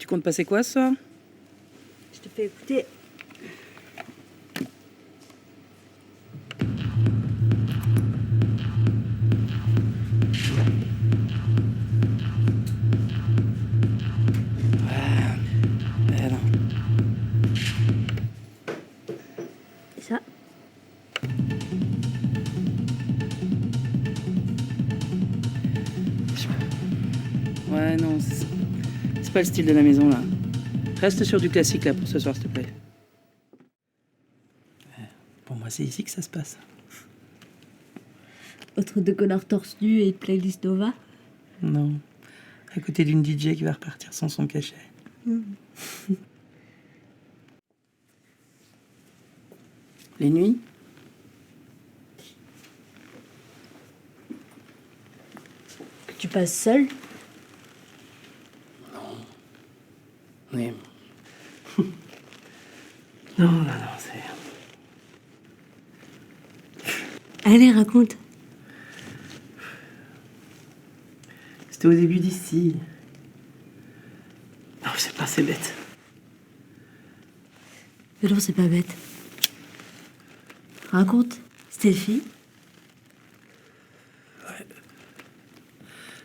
Tu comptes passer quoi ce soir? Je te fais écouter. Non. Et ça? Ouais, non, c'est pas le style de la maison, là. Reste sur du classique, là, pour ce soir, s'il te plaît. Pour moi, c'est ici que ça se passe. Autre de connards torse nu et de playlist Nova? Non. À côté d'une DJ qui va repartir sans son cachet. Les nuits? Que tu passes seul? Oui. Non, c'est... Allez, raconte. C'était au début d'ici. Non, c'est pas, c'est bête. Mais non, c'est pas bête. Raconte. C'était une fille?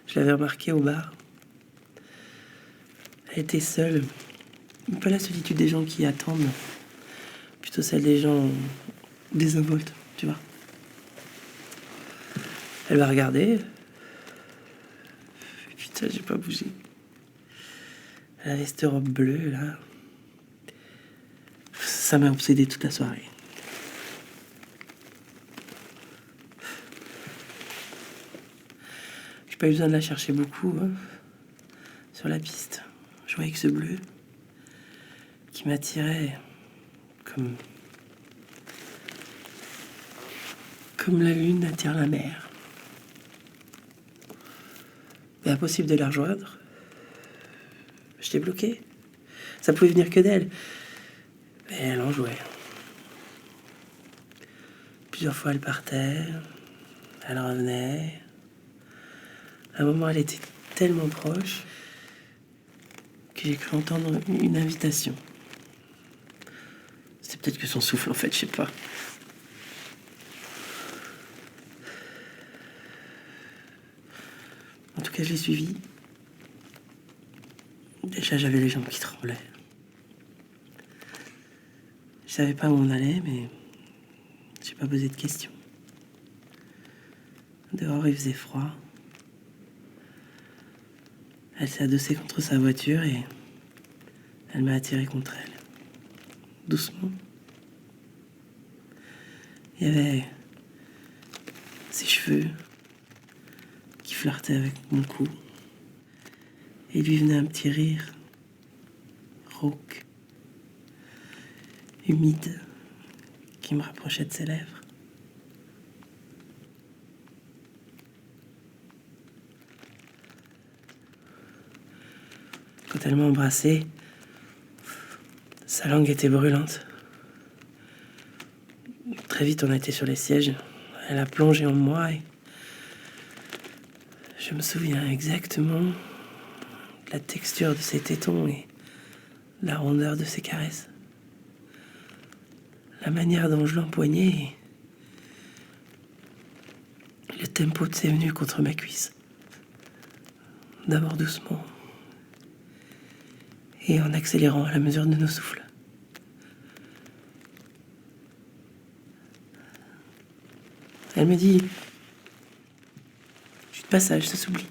Je l'avais remarqué au bar. Elle était seule. Pas la solitude des gens qui attendent. Plutôt celle des gens désinvoltes, tu vois. Elle m'a regardé. Putain, j'ai pas bougé. Elle avait cette robe bleue, là. Ça m'a obsédé toute la soirée. J'ai pas eu besoin de la chercher beaucoup, hein. Sur la piste. Je voyais que ce bleu qui m'attirait comme la lune attire la mer. Mais impossible de la rejoindre. J'étais bloqué. Ça pouvait venir que d'elle. Mais elle en jouait. Plusieurs fois, elle partait. Elle revenait. À un moment, elle était tellement proche que j'ai cru entendre une invitation. C'était peut-être que son souffle, en fait, je sais pas. En tout cas, je l'ai suivie. Déjà, j'avais les jambes qui tremblaient. Je savais pas où on allait, mais j'ai pas posé de questions. Dehors, il faisait froid. Elle s'est adossée contre sa voiture et elle m'a attiré contre elle. Doucement. Il y avait ses cheveux qui flirtaient avec mon cou. Et il lui venait un petit rire rauque, humide, qui me rapprochait de ses lèvres. Quand elle m'a embrassé, sa langue était brûlante. Très vite, on a été sur les sièges. Elle a plongé en moi et je me souviens exactement de la texture de ses tétons et la rondeur de ses caresses. La manière dont je l'empoignais et le tempo de ses venues contre ma cuisse. D'abord doucement et en accélérant à la mesure de nos souffles. Elle me dit: je suis de passage, ça s'oublie.